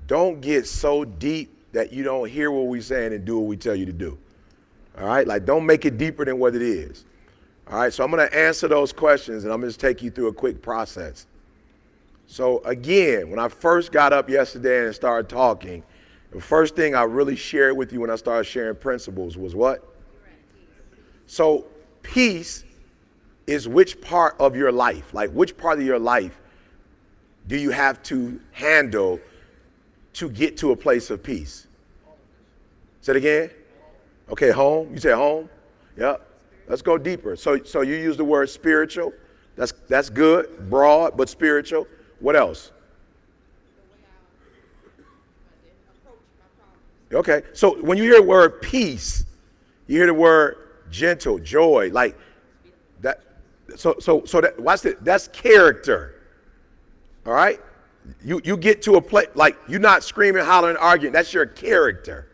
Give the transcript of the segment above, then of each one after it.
don't get so deep that you don't hear what we're saying and do what we tell you to do. All right? Like, don't make it deeper than what it is. All right? So I'm going to answer those questions, and I'm going to just take you through a quick process. So again, when I first got up yesterday and started talking, the first thing I really shared with you when I started sharing principles was what? So peace is which part of your life, like which part of your life do you have to handle to get to a place of peace? Say it again. Okay, home. You say home? Yep. Let's go deeper. So you use the word spiritual. That's good, broad, but spiritual. What else? Okay, so when you hear the word peace, you hear the word gentle, joy, like that. So that, watch it. That's character. All right, you get to a place like you're not screaming, hollering, arguing. That's your character.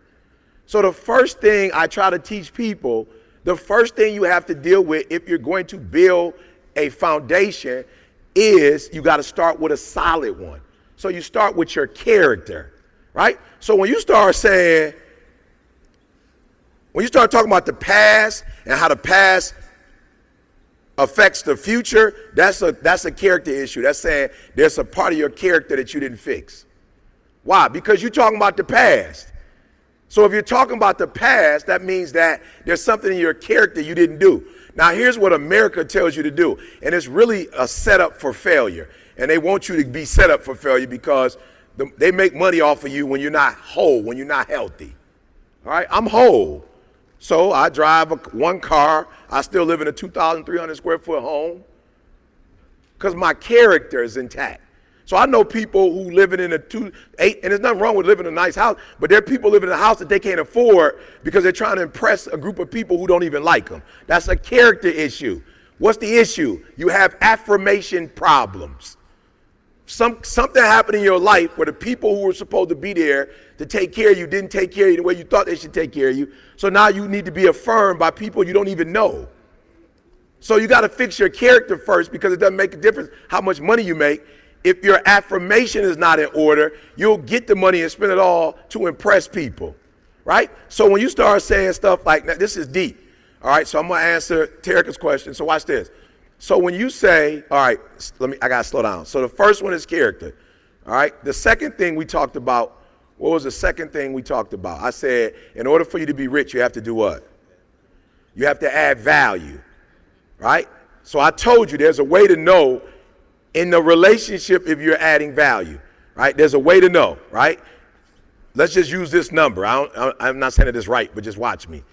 So the first thing I try to teach people, the first thing you have to deal with if you're going to build a foundation is you got to start with a solid one. So you start with your character, right? So when you start talking about the past and how the past affects the future, that's a character issue. That's saying there's a part of your character that you didn't fix. Why? Because you're talking about the past. So if you're talking about the past, that means that there's something in your character you didn't do. Now, here's what America tells you to do, and it's really a setup for failure. And they want you to be set up for failure because they make money off of you when you're not whole, when you're not healthy. All right, I'm whole. So I drive one car. I still live in a 2,300 square foot home because my character is intact. So I know people who living in a 2-8, and there's nothing wrong with living in a nice house, but there are people living in a house that they can't afford because they're trying to impress a group of people who don't even like them. That's a character issue. What's the issue? You have affirmation problems. Something happened in your life where the people who were supposed to be there to take care of you didn't take care of you the way you thought they should take care of you. So now you need to be affirmed by people you don't even know. So you got to fix your character first because it doesn't make a difference how much money you make. If your affirmation is not in order, you'll get the money and spend it all to impress people, right? So when you start saying stuff like that, this is deep, all right? So I'm going to answer Terica's question. So watch this. So when you say, all right, I got to slow down. So the first one is character, all right? The second thing we talked about, what was the second thing we talked about? I said, in order for you to be rich, you have to do what? You have to add value, right? So I told you there's a way to know in the relationship if you're adding value, right? There's a way to know, right? Let's just use this number. I'm not saying it is right, but just watch me.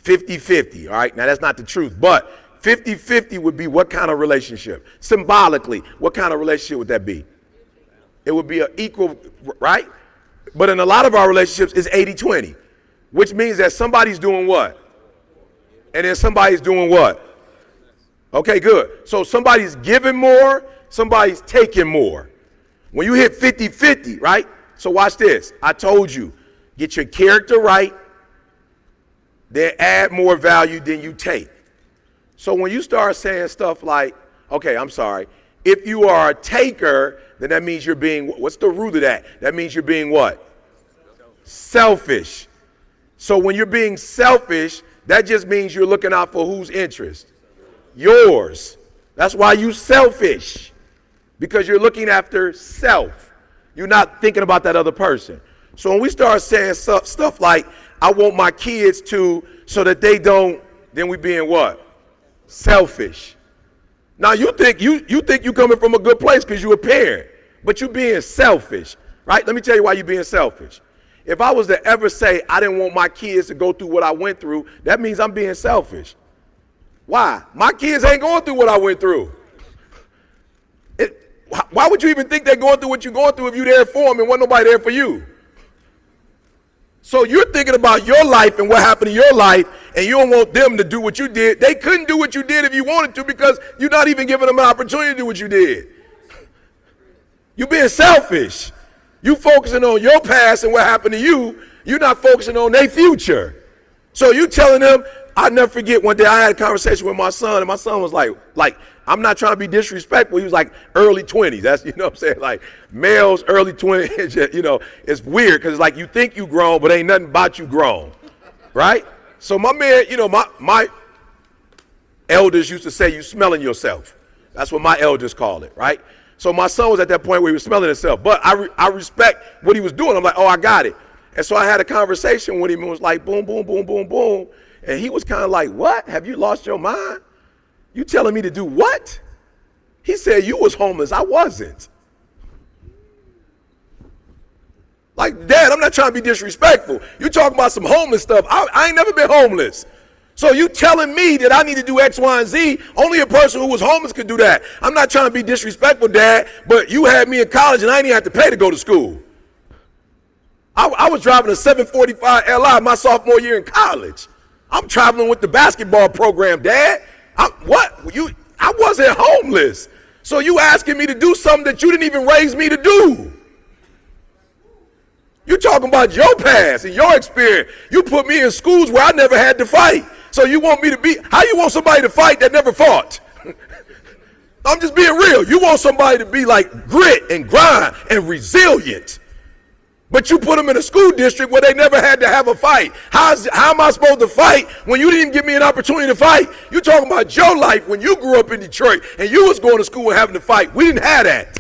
50-50, all right? Now, that's not the truth, but 50-50 would be what kind of relationship? Symbolically, what kind of relationship would that be? It would be an equal, right? But in a lot of our relationships, it's 80-20, which means that somebody's doing what? And then somebody's doing what? Okay, good. So somebody's giving more, somebody's taking more. When you hit 50-50, right? So watch this. I told you, get your character right, then add more value than you take. So when you start saying stuff like, okay, I'm sorry, if you are a taker, then that means you're being, what's the root of that? That means you're being what? Selfish. So when you're being selfish, that just means you're looking out for whose interest? Yours. That's why you selfish. Because you're looking after self. You're not thinking about that other person. So when we start saying stuff like, I want my kids to, so that they don't, then we being what? Selfish. Now you think you coming from a good place because you're a parent, but you're being selfish, right? Let me tell you why you're being selfish. If I was to ever say I didn't want my kids to go through what I went through, that means I'm being selfish. Why? My kids ain't going through what I went through. Why would you even think they're going through what you're going through if you're there for them and wasn't nobody there for you? So you're thinking about your life and what happened in your life, and you don't want them to do what you did. They couldn't do what you did if you wanted to because you're not even giving them an opportunity to do what you did. You're being selfish. You focusing on your past and what happened to you. You're not focusing on their future. So you telling them, I'll never forget one day I had a conversation with my son, and my son was like I'm not trying to be disrespectful. He was like early 20s. That's, you know what I'm saying? Like males, early 20s, you know, it's weird because it's like you think you grown, but ain't nothing about you grown, right? So my man, you know, my elders used to say, you smelling yourself. That's what my elders call it, right? So my son was at that point where he was smelling himself. But I respect what he was doing. I'm like, oh, I got it. And so I had a conversation with him and was like, boom, boom, boom, boom, boom. And he was kind of like, what? Have you lost your mind? You telling me to do what? He said, you was homeless. I wasn't. Like, Dad, I'm not trying to be disrespectful. You talking about some homeless stuff. I ain't never been homeless. So you telling me that I need to do X, Y, and Z? Only a person who was homeless could do that. I'm not trying to be disrespectful, Dad, but you had me in college and I didn't even have to pay to go to school. I was driving a 745 Li my sophomore year in college. I'm traveling with the basketball program, Dad. I wasn't homeless. So you asking me to do something that you didn't even raise me to do. You talking about your past and your experience. You put me in schools where I never had to fight. So you want me to be, how you want somebody to fight that never fought? I'm just being real. You want somebody to be like grit and grind and resilient. But you put them in a school district where they never had to have a fight. How am I supposed to fight when you didn't give me an opportunity to fight? You're talking about your life when you grew up in Detroit and you was going to school and having to fight. We didn't have that.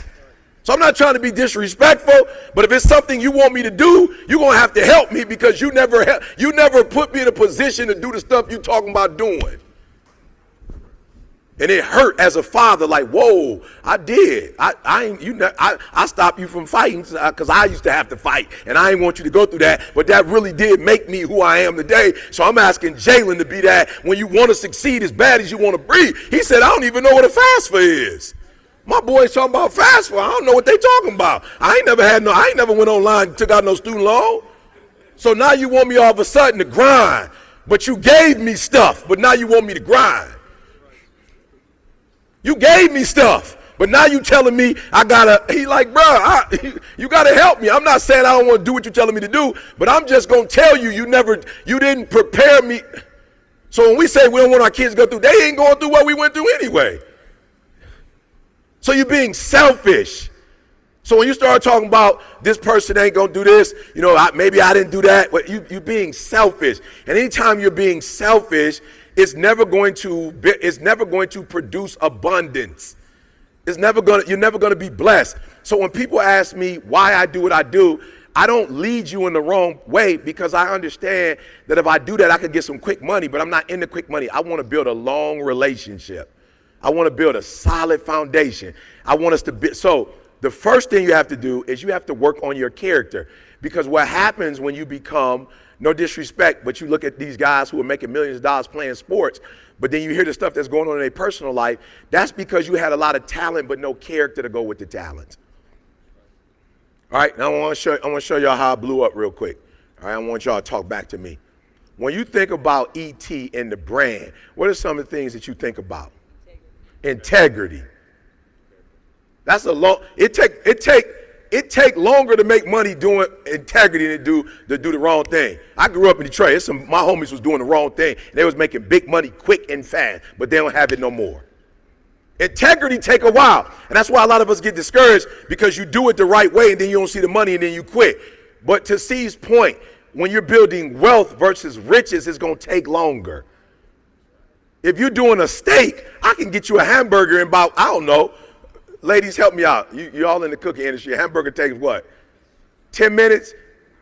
So I'm not trying to be disrespectful, but if it's something you want me to do, you're going to have to help me because you never put me in a position to do the stuff you're talking about doing. And it hurt as a father, like, whoa, I did. I stopped you from fighting because I used to have to fight, and I didn't want you to go through that, but that really did make me who I am today. So I'm asking Jalen to be that when you want to succeed as bad as you want to breathe. He said, I don't even know what a FAFSA is. My boys talking about FAFSA. I don't know what they talking about. I ain't never went online and took out no student loan. So now you want me all of a sudden to grind, but you gave me stuff, but now you want me to grind. You gave me stuff, but now you telling me he like, bro, you gotta help me. I'm not saying I don't want to do what you're telling me to do, but I'm just gonna tell you, you didn't prepare me. So when we say we don't want our kids to go through, they ain't going through what we went through anyway. So you're being selfish. So when you start talking about this person ain't gonna do this, you know, maybe I didn't do that, but you're being selfish. And anytime you're being selfish, it's never going to produce abundance. You're never gonna be blessed. So when people ask me why I do what I do, I don't lead you in the wrong way because I understand that if I do that, I could get some quick money, but I'm not into quick money. I want to build a long relationship. I want to build a solid foundation. I want us to be, so the first thing you have to do is you have to work on your character, because what happens when you become, no disrespect, but you look at these guys who are making millions of dollars playing sports, but then you hear the stuff that's going on in their personal life, that's because you had a lot of talent but no character to go with the talent. All right, now I want to show y'all how I blew up real quick. All right, I want y'all to talk back to me. When you think about ET and the brand, what are some of the things that you think about? Integrity. That's it take longer to make money doing integrity than to do the wrong thing. I grew up in Detroit. My homies was doing the wrong thing. They was making big money quick and fast, but they don't have it no more. Integrity take a while, and that's why a lot of us get discouraged, because you do it the right way and then you don't see the money and then you quit. But to C's point, when you're building wealth versus riches, it's going to take longer. If you're doing a steak, I can get you a hamburger in about, I don't know, ladies, help me out. You all in the cooking industry. A hamburger takes what? 10 minutes?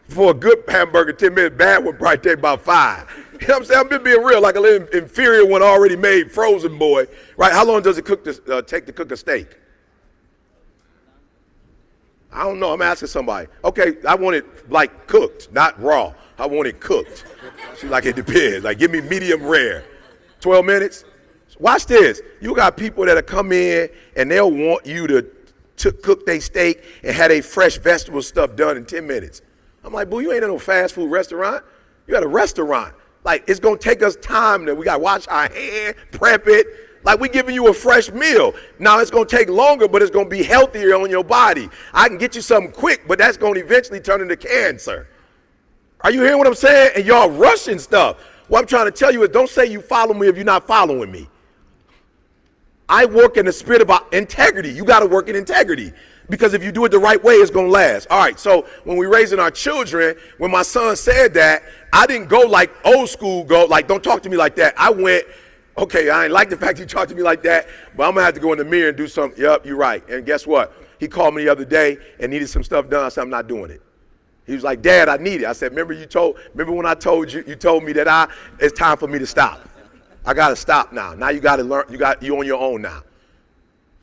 For a good hamburger, 10 minutes. Bad one probably take about 5. You know what I'm saying? I'm just being real, like a little inferior one already made frozen boy. Right? How long does it take to cook a steak? I don't know. I'm asking somebody. Okay, I want it like cooked, not raw. I want it cooked. She's like, it depends. Like, give me medium rare. 12 minutes? Watch this. You got people that'll come in and they'll want you to cook their steak and have a fresh vegetable stuff done in 10 minutes. I'm like, boo, you ain't at no fast food restaurant. You at a restaurant. Like, it's going to take us time that we got to wash our hand, prep it. Like, we giving you a fresh meal. Now, it's going to take longer, but it's going to be healthier on your body. I can get you something quick, but that's going to eventually turn into cancer. Are you hearing what I'm saying? And y'all rushing stuff. What I'm trying to tell you is, don't say you follow me if you're not following me. I work in the spirit of integrity. You got to work in integrity. Because if you do it the right way, it's going to last. All right, so when we're raising our children, when my son said that, I didn't go like old school, go like, don't talk to me like that. I went, okay, I ain't like the fact you talked to me like that, but I'm going to have to go in the mirror and do something. Yep, you're right. And guess what? He called me the other day and needed some stuff done. I said, I'm not doing it. He was like, Dad, I need it. I said, remember when I told you, you told me that it's time for me to stop. I got to stop now. Now you got to learn, you on your own now.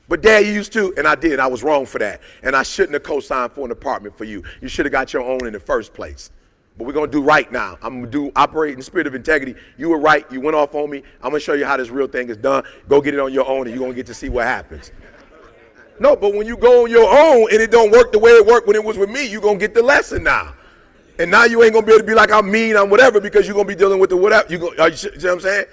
But Dad, you used to, and I did. I was wrong for that. And I shouldn't have co-signed for an apartment for you. You should have got your own in the first place. But we're going to do right now. I'm going to operate in the spirit of integrity. You were right. You went off on me. I'm going to show you how this real thing is done. Go get it on your own, and you're going to get to see what happens. No, but when you go on your own and it don't work the way it worked when it was with me, you're going to get the lesson now. And now you ain't going to be able to be like, I'm mean, I'm whatever, because you're going to be dealing with the whatever. You know what I'm saying?